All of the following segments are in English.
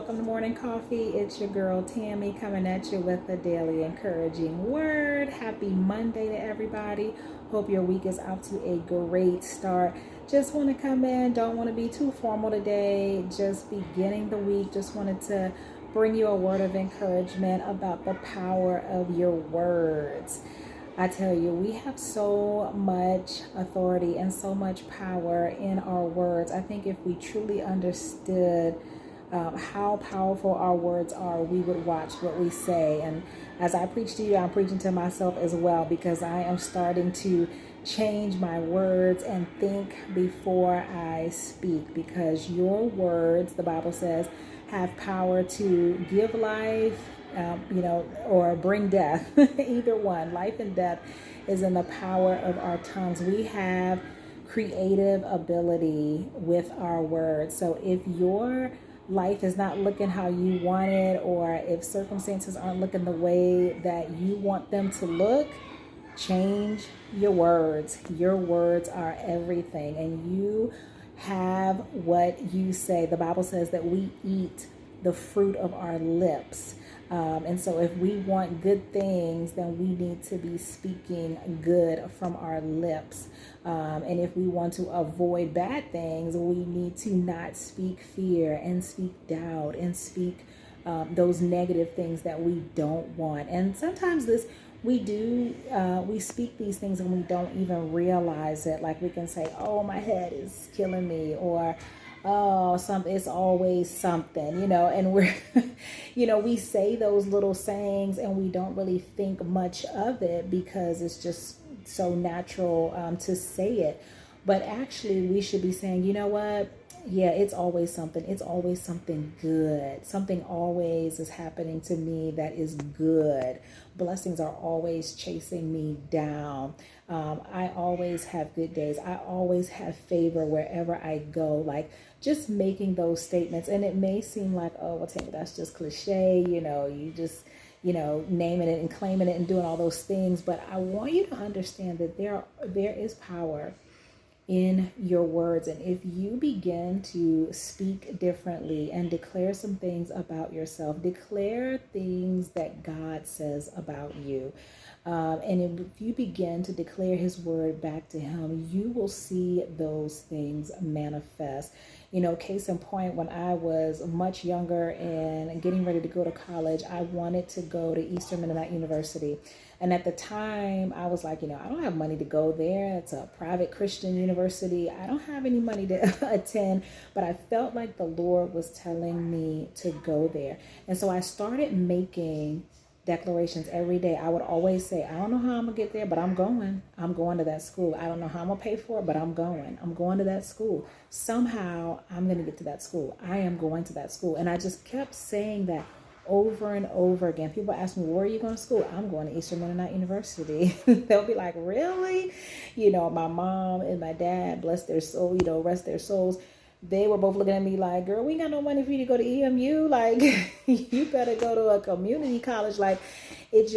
welcome to Morning Coffee. It's your girl Tammy coming at you with a daily encouraging word. Happy Monday to everybody. Hope your week is off to a great start. Just want to come in, don't want to be too formal today, just beginning the week. Just wanted to bring you a word of encouragement about the power of your words. I tell you, we have so much authority and so much power in our words. I think if we truly understood how powerful our words are, we would watch what we say. And as I preach to you, I'm preaching to myself as well, because I am starting to change my words and think before I speak, because your words, the Bible says, have power to give life, or bring death. Either one. Life and death is in the power of our tongues. We have creative ability with our words. So if your life is not looking how you want it, or if circumstances aren't looking the way that you want them to look, change your words. Your words are everything, and you have what you say. The Bible says that we eat the fruit of our lips. And so if we want good things, then we need to be speaking good from our lips. And if we want to avoid bad things, we need to not speak fear and speak doubt and speak those negative things that we don't want. And sometimes we speak these things and we don't even realize it. Like we can say, oh, my head is killing me, or oh, it's always something, and we're, we say those little sayings and we don't really think much of it because it's just so natural to say it. But actually we should be saying, you know what? Yeah, it's always something. It's always something good. Something always is happening to me that is good. Blessings are always chasing me down. I always have good days. I always have favor wherever I go. Like, just making those statements. And it may seem like, oh, well, Tammy, that's just cliche. You just, naming it and claiming it and doing all those things. But I want you to understand that there is power in your words. And if you begin to speak differently and declare some things about yourself, declare things that God says about you. And if you begin to declare his word back to him, you will see those things manifest. Case in point, when I was much younger and getting ready to go to college, I wanted to go to Eastern Mennonite University. And at the time, I was like, I don't have money to go there. It's a private Christian university. I don't have any money to attend, but I felt like the Lord was telling me to go there. And so I started making declarations every day. I would always say, I don't know how I'm gonna get there, but I'm going. I'm going to that school. I don't know how I'm gonna pay for it, but I'm going. I'm going to that school. Somehow I'm gonna get to that school. I am going to that school. And I just kept saying that over and over again. People ask me, where are you going to school? I'm going to Eastern Mennonite University. They'll be like, really? My mom and my dad, bless their soul, rest their souls, they were both looking at me like, girl, we ain't got no money for you to go to EMU. Like, you better go to a community college. Like, it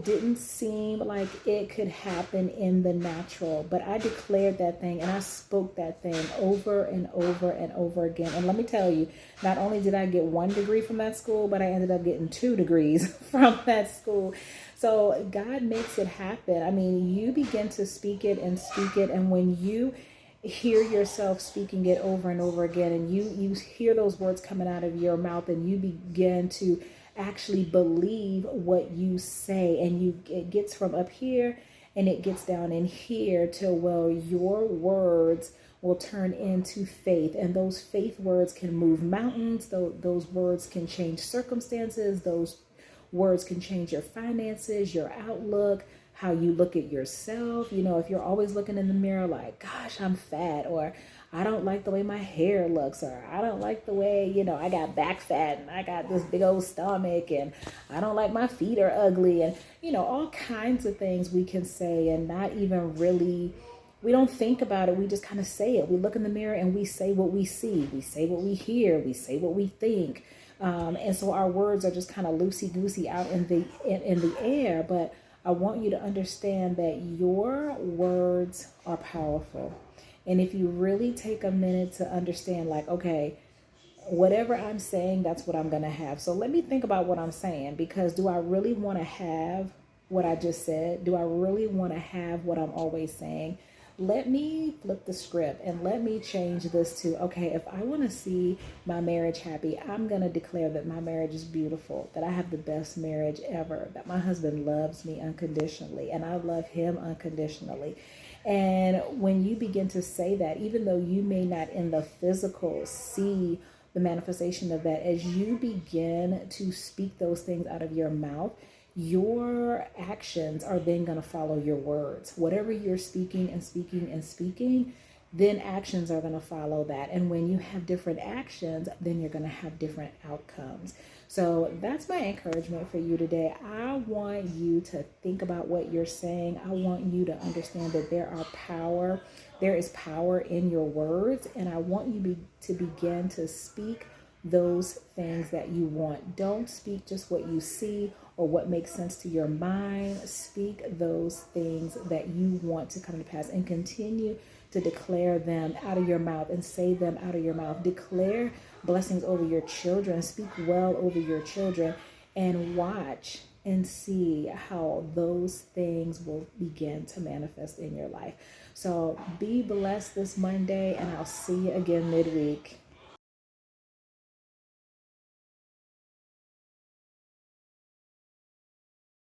didn't seem like it could happen in the natural. But I declared that thing and I spoke that thing over and over and over again. And let me tell you, not only did I get 1 degree from that school, but I ended up getting 2 degrees from that school. So God makes it happen. I mean, you begin to speak it. And when you hear yourself speaking it over and over again, and you hear those words coming out of your mouth, and you begin to actually believe what you say, and it gets from up here and it gets down in here to, well, your words will turn into faith, and those faith words can move mountains. Those words can change circumstances. Those words can change your finances, your outlook, how you look at yourself. If you're always looking in the mirror like, gosh, I'm fat, or I don't like the way my hair looks, or I don't like the way, I got back fat and I got this big old stomach, and I don't like my feet are ugly, and, all kinds of things we can say and not even really, we don't think about it. We just kind of say it. We look in the mirror and we say what we see. We say what we hear. We say what we think. And so our words are just kind of loosey-goosey out in the air. But I want you to understand that your words are powerful. And if you really take a minute to understand, like, okay, whatever I'm saying, that's what I'm going to have. So let me think about what I'm saying, because do I really want to have what I just said? Do I really want to have what I'm always saying? Let me flip the script and let me change this to, okay, if I want to see my marriage happy, I'm going to declare that my marriage is beautiful, that I have the best marriage ever, that my husband loves me unconditionally and I love him unconditionally. And when you begin to say that, even though you may not in the physical see the manifestation of that, as you begin to speak those things out of your mouth, your actions are then going to follow your words. Whatever you're speaking and speaking and speaking, then actions are going to follow that. And when you have different actions, then you're going to have different outcomes. So that's my encouragement for you today. I want you to think about what you're saying. I want you to understand that there is power in your words. And I want you to begin to speak those things that you want. Don't speak just what you see or what makes sense to your mind. Speak those things that you want to come to pass and continue to declare them out of your mouth and say them out of your mouth. Declare blessings over your children. Speak well over your children and watch and see how those things will begin to manifest in your life. So be blessed this Monday, and I'll see you again midweek.